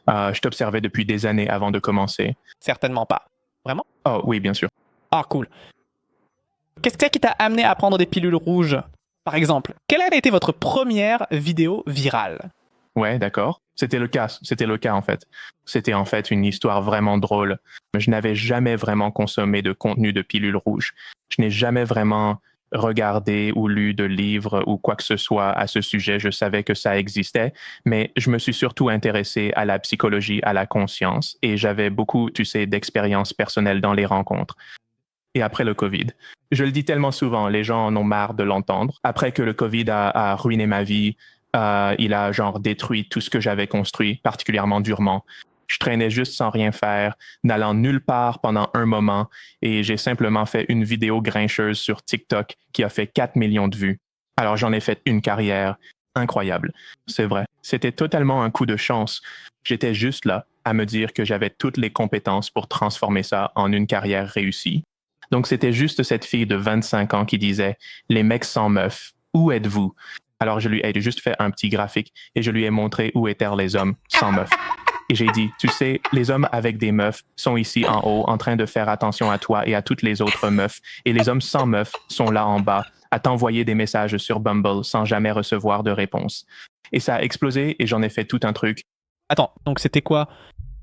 Je t'observais depuis des années avant de commencer. Certainement pas. Vraiment? Oh oui, bien sûr. Ah, cool. Qu'est-ce qui t'a amené à prendre des pilules rouges? Par exemple, quelle a été votre première vidéo virale? Ouais, d'accord. C'était le cas en fait. C'était en fait une histoire vraiment drôle. Je n'avais jamais vraiment consommé de contenu de pilules rouges. Je n'ai jamais vraiment regardé ou lu de livres ou quoi que ce soit à ce sujet. Je savais que ça existait, mais je me suis surtout intéressé à la psychologie, à la conscience, et j'avais beaucoup, tu sais, d'expériences personnelles dans les rencontres. Et après le COVID. Je le dis tellement souvent, les gens en ont marre de l'entendre. Après que le COVID a ruiné ma vie, il a genre détruit tout ce que j'avais construit, particulièrement durement. Je traînais juste sans rien faire, n'allant nulle part pendant un moment, et j'ai simplement fait une vidéo grincheuse sur TikTok qui a fait 4 millions de vues. Alors j'en ai fait une carrière incroyable. C'est vrai. C'était totalement un coup de chance. J'étais juste là à me dire que j'avais toutes les compétences pour transformer ça en une carrière réussie. Donc, c'était juste cette fille de 25 ans qui disait « Les mecs sans meufs, où êtes-vous » Alors, je lui ai juste fait un petit graphique et je lui ai montré où étaient les hommes sans meufs. Et j'ai dit, tu sais, les hommes avec des meufs sont ici en haut en train de faire attention à toi et à toutes les autres meufs. Et les hommes sans meufs sont là en bas à t'envoyer des messages sur Bumble sans jamais recevoir de réponse. Et ça a explosé et j'en ai fait tout un truc. Attends, donc c'était quoi?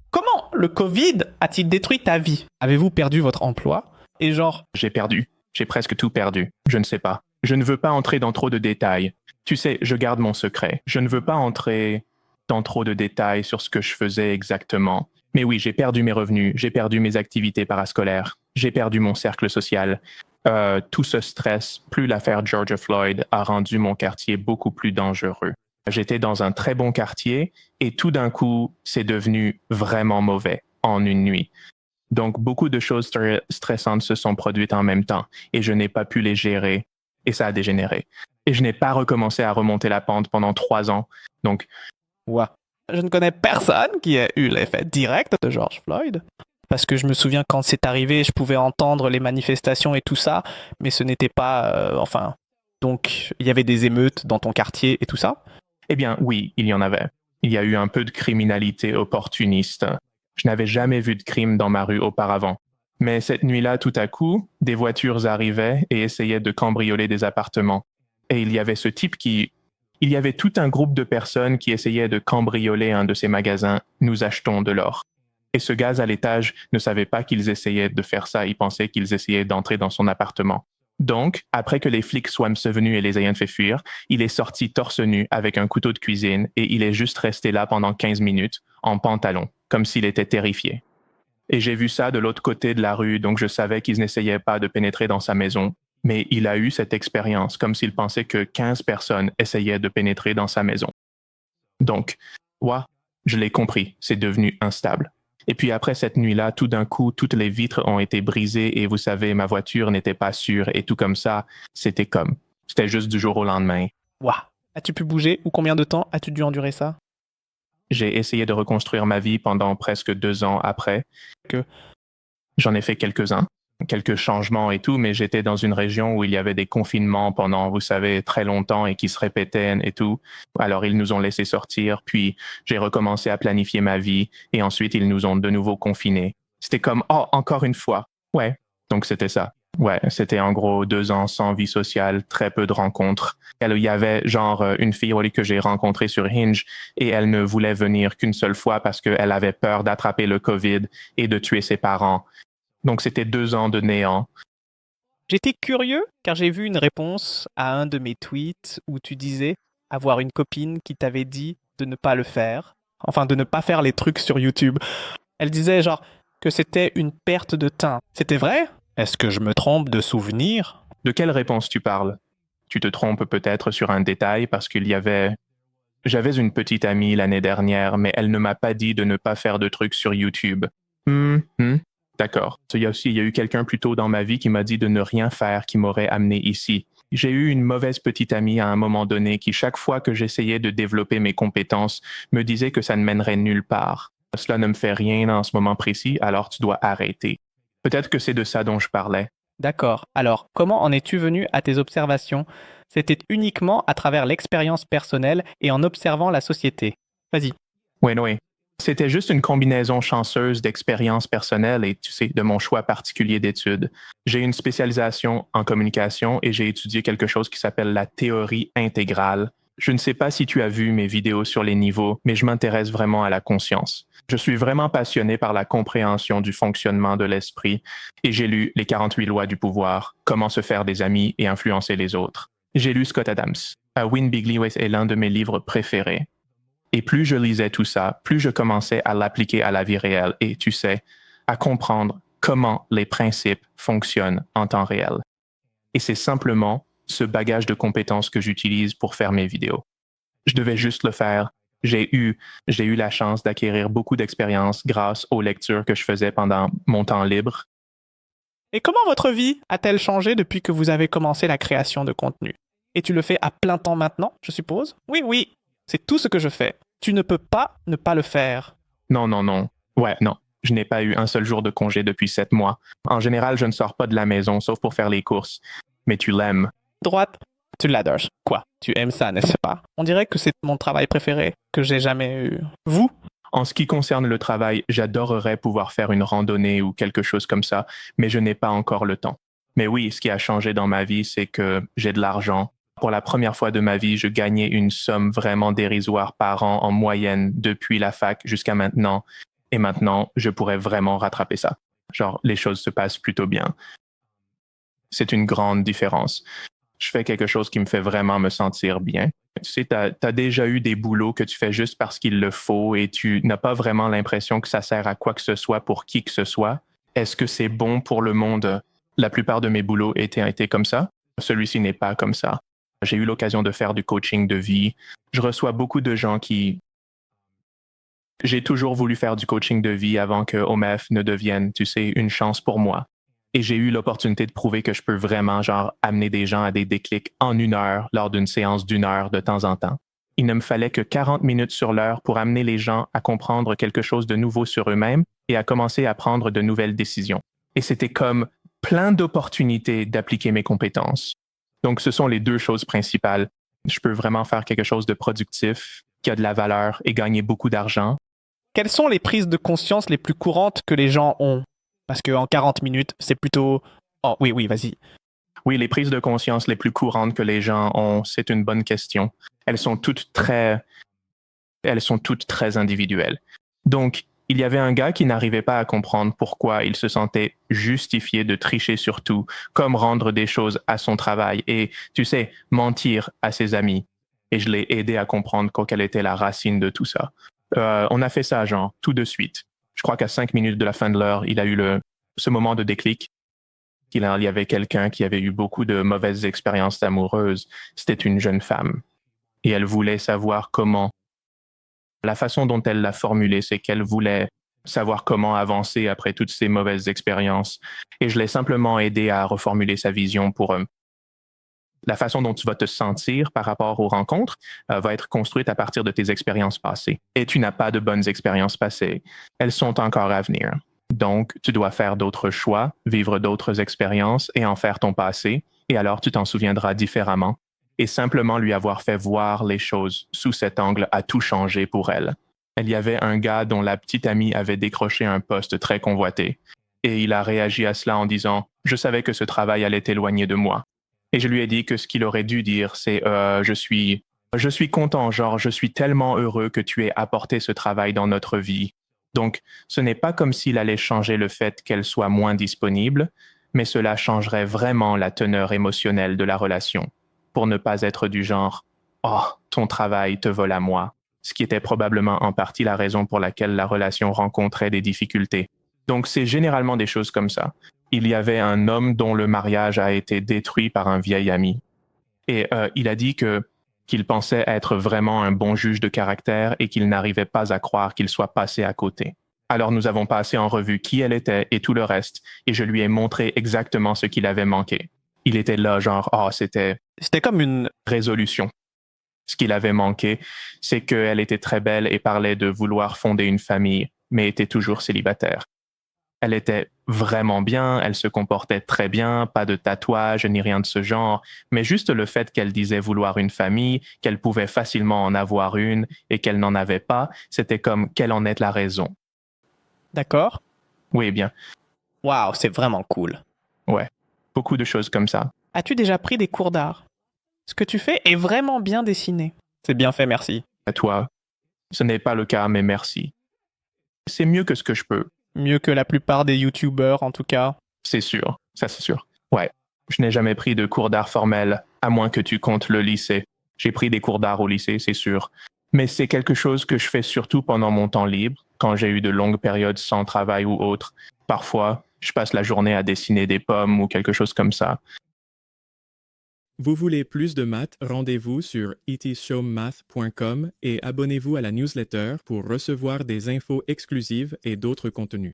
Comment le Covid a-t-il détruit ta vie? Avez-vous perdu votre emploi? Et genre... J'ai perdu. J'ai presque tout perdu. Je ne sais pas. Je ne veux pas entrer dans trop de détails. Tu sais, je garde mon secret. Je ne veux pas entrer dans trop de détails sur ce que je faisais exactement. Mais oui, j'ai perdu mes revenus, j'ai perdu mes activités parascolaires, j'ai perdu mon cercle social. Tout ce stress, plus l'affaire George Floyd, a rendu mon quartier beaucoup plus dangereux. J'étais dans un très bon quartier et tout d'un coup, c'est devenu vraiment mauvais en une nuit. Donc, beaucoup de choses stressantes se sont produites en même temps et je n'ai pas pu les gérer et ça a dégénéré. Et je n'ai pas recommencé à remonter la pente pendant 3 ans. Donc, ouais. Je ne connais personne qui ait eu l'effet direct de George Floyd. Parce que je me souviens quand c'est arrivé, je pouvais entendre les manifestations et tout ça, mais ce n'était pas... Donc, il y avait des émeutes dans ton quartier et tout ça? Eh bien, oui, il y en avait. Il y a eu un peu de criminalité opportuniste. Je n'avais jamais vu de crime dans ma rue auparavant. Mais cette nuit-là, tout à coup, des voitures arrivaient et essayaient de cambrioler des appartements. Et il y avait ce type qui... Il y avait tout un groupe de personnes qui essayaient de cambrioler un de ces magasins « Nous achetons de l'or ». Et ce gaz à l'étage ne savait pas qu'ils essayaient de faire ça, il pensait qu'ils essayaient d'entrer dans son appartement. Donc, après que les flics soient venus et les ayant fait fuir, il est sorti torse nu avec un couteau de cuisine et il est juste resté là pendant 15 minutes, en pantalon, comme s'il était terrifié. Et j'ai vu ça de l'autre côté de la rue, donc je savais qu'ils n'essayaient pas de pénétrer dans sa maison. Mais il a eu cette expérience, comme s'il pensait que 15 personnes essayaient de pénétrer dans sa maison. Donc, je l'ai compris, c'est devenu instable. Et puis après cette nuit-là, tout d'un coup, toutes les vitres ont été brisées et vous savez, ma voiture n'était pas sûre et tout comme ça, c'était juste du jour au lendemain. Ouah. As-tu pu bouger ou combien de temps as-tu dû endurer ça? J'ai essayé de reconstruire ma vie pendant presque 2 ans après. J'en ai fait quelques-uns, quelques changements et tout, mais j'étais dans une région où il y avait des confinements pendant, vous savez, très longtemps et qui se répétaient et tout. Alors, ils nous ont laissé sortir, puis j'ai recommencé à planifier ma vie et ensuite, ils nous ont de nouveau confinés. C'était comme, oh, encore une fois. Ouais, donc c'était ça. Ouais, c'était en gros 2 ans sans vie sociale, très peu de rencontres. Il y avait genre une fille que j'ai rencontrée sur Hinge et elle ne voulait venir qu'une seule fois parce qu'elle avait peur d'attraper le COVID et de tuer ses parents. Donc, c'était 2 ans de néant. J'étais curieux car j'ai vu une réponse à un de mes tweets où tu disais avoir une copine qui t'avait dit de ne pas le faire. Enfin, de ne pas faire les trucs sur YouTube. Elle disait genre que c'était une perte de temps. C'était vrai? Est-ce que je me trompe de souvenir? De quelle réponse tu parles? Tu te trompes peut-être sur un détail parce J'avais une petite amie l'année dernière, mais elle ne m'a pas dit de ne pas faire de trucs sur YouTube. D'accord. Il y a eu quelqu'un plus tôt dans ma vie qui m'a dit de ne rien faire qui m'aurait amené ici. J'ai eu une mauvaise petite amie à un moment donné qui, chaque fois que j'essayais de développer mes compétences, me disait que ça ne mènerait nulle part. Cela ne me fait rien en ce moment précis, alors tu dois arrêter. Peut-être que c'est de ça dont je parlais. D'accord. Alors, comment en es-tu venu à tes observations? C'était uniquement à travers l'expérience personnelle et en observant la société. Vas-y. Oui. C'était juste une combinaison chanceuse d'expériences personnelles et, tu sais, de mon choix particulier d'études. J'ai une spécialisation en communication et j'ai étudié quelque chose qui s'appelle la théorie intégrale. Je ne sais pas si tu as vu mes vidéos sur les niveaux, mais je m'intéresse vraiment à la conscience. Je suis vraiment passionné par la compréhension du fonctionnement de l'esprit et j'ai lu Les 48 lois du pouvoir, Comment se faire des amis et influencer les autres. J'ai lu Scott Adams. Win Bigly est l'un de mes livres préférés. Et plus je lisais tout ça, plus je commençais à l'appliquer à la vie réelle et, tu sais, à comprendre comment les principes fonctionnent en temps réel. Et c'est simplement ce bagage de compétences que j'utilise pour faire mes vidéos. Je devais juste le faire. J'ai eu la chance d'acquérir beaucoup d'expérience grâce aux lectures que je faisais pendant mon temps libre. Et comment votre vie a-t-elle changé depuis que vous avez commencé la création de contenu? Et tu le fais à plein temps maintenant, je suppose? Oui, c'est tout ce que je fais. Tu ne peux pas ne pas le faire. Non. Ouais, non. Je n'ai pas eu un seul jour de congé depuis 7 mois. En général, je ne sors pas de la maison, sauf pour faire les courses. Mais tu l'aimes. Droite, tu l'adores. Quoi? Tu aimes ça, n'est-ce pas? On dirait que c'est mon travail préféré que j'ai jamais eu. Vous? En ce qui concerne le travail, j'adorerais pouvoir faire une randonnée ou quelque chose comme ça, mais je n'ai pas encore le temps. Mais oui, ce qui a changé dans ma vie, c'est que j'ai de l'argent. Pour la première fois de ma vie, je gagnais une somme vraiment dérisoire par an en moyenne depuis la fac jusqu'à maintenant. Et maintenant, je pourrais vraiment rattraper ça. Genre, les choses se passent plutôt bien. C'est une grande différence. Je fais quelque chose qui me fait vraiment me sentir bien. Tu sais, tu as déjà eu des boulots que tu fais juste parce qu'il le faut et tu n'as pas vraiment l'impression que ça sert à quoi que ce soit pour qui que ce soit. Est-ce que c'est bon pour le monde? La plupart de mes boulots étaient comme ça. Celui-ci n'est pas comme ça. J'ai eu l'occasion de faire du coaching de vie. Je reçois beaucoup de gens qui... J'ai toujours voulu faire du coaching de vie avant que OMF ne devienne, tu sais, une chance pour moi. Et j'ai eu l'opportunité de prouver que je peux vraiment, amener des gens à des déclics en 1 heure lors d'une séance d'1 heure de temps en temps. Il ne me fallait que 40 minutes sur l'heure pour amener les gens à comprendre quelque chose de nouveau sur eux-mêmes et à commencer à prendre de nouvelles décisions. Et c'était comme plein d'opportunités d'appliquer mes compétences. Donc, ce sont les 2 choses principales. Je peux vraiment faire quelque chose de productif, qui a de la valeur et gagner beaucoup d'argent. Quelles sont les prises de conscience les plus courantes que les gens ont? Parce qu'en 40 minutes, c'est plutôt... Oh oui, vas-y. Oui, les prises de conscience les plus courantes que les gens ont, c'est une bonne question. Elles sont toutes très individuelles. Donc, il y avait un gars qui n'arrivait pas à comprendre pourquoi il se sentait justifié de tricher sur tout, comme rendre des choses à son travail et, tu sais, mentir à ses amis. Et je l'ai aidé à comprendre quelle était la racine de tout ça. On a fait ça, tout de suite. Je crois qu'à 5 minutes de la fin de l'heure, il a eu ce moment de déclic. Il y avait quelqu'un qui avait eu beaucoup de mauvaises expériences amoureuses. C'était une jeune femme. Et elle voulait savoir comment. La façon dont elle l'a formulé, c'est qu'elle voulait savoir comment avancer après toutes ces mauvaises expériences. Et je l'ai simplement aidé à reformuler sa vision pour la façon dont tu vas te sentir par rapport aux rencontres va être construite à partir de tes expériences passées. Et tu n'as pas de bonnes expériences passées. Elles sont encore à venir. Donc, tu dois faire d'autres choix, vivre d'autres expériences et en faire ton passé. Et alors, tu t'en souviendras différemment. Et simplement lui avoir fait voir les choses sous cet angle a tout changé pour elle. Il y avait un gars dont la petite amie avait décroché un poste très convoité. Et il a réagi à cela en disant « Je savais que ce travail allait t'éloigner de moi. » Et je lui ai dit que ce qu'il aurait dû dire, c'est je suis content, je suis tellement heureux que tu aies apporté ce travail dans notre vie. Donc, ce n'est pas comme s'il allait changer le fait qu'elle soit moins disponible, mais cela changerait vraiment la teneur émotionnelle de la relation, pour ne pas être du genre oh, ton travail te vole à moi, ce qui était probablement en partie la raison pour laquelle la relation rencontrait des difficultés. Donc, c'est généralement des choses comme ça. Il y avait un homme dont le mariage a été détruit par un vieil ami. Et il a dit qu'il pensait être vraiment un bon juge de caractère et qu'il n'arrivait pas à croire qu'il soit passé à côté. Alors nous avons passé en revue qui elle était et tout le reste, et je lui ai montré exactement ce qu'il avait manqué. Il était là, c'était comme une résolution. Ce qu'il avait manqué, c'est qu'elle était très belle et parlait de vouloir fonder une famille, mais était toujours célibataire. Elle était vraiment bien, elle se comportait très bien, pas de tatouage ni rien de ce genre, mais juste le fait qu'elle disait vouloir une famille, qu'elle pouvait facilement en avoir une et qu'elle n'en avait pas, c'était comme quelle en est la raison. D'accord? Oui, bien, Waouh, c'est vraiment cool. ouais, beaucoup de choses comme ça. As-tu déjà pris des cours d'art? Ce que tu fais est vraiment bien dessiné. C'est bien fait, merci. À toi, ce n'est pas le cas, mais merci. C'est mieux que ce que je peux, Mieux que la plupart des youtubeurs, en tout cas. c'est sûr, ça c'est sûr. Ouais, je n'ai jamais pris de cours d'art formel, à moins que tu comptes le lycée. J'ai pris des cours d'art au lycée, c'est sûr. Mais c'est quelque chose que je fais surtout pendant mon temps libre, quand j'ai eu de longues périodes sans travail ou autre. Parfois, je passe la journée à dessiner des pommes ou quelque chose comme ça. Vous voulez plus de maths? Rendez-vous sur itshowmath.com et abonnez-vous à la newsletter pour recevoir des infos exclusives et d'autres contenus.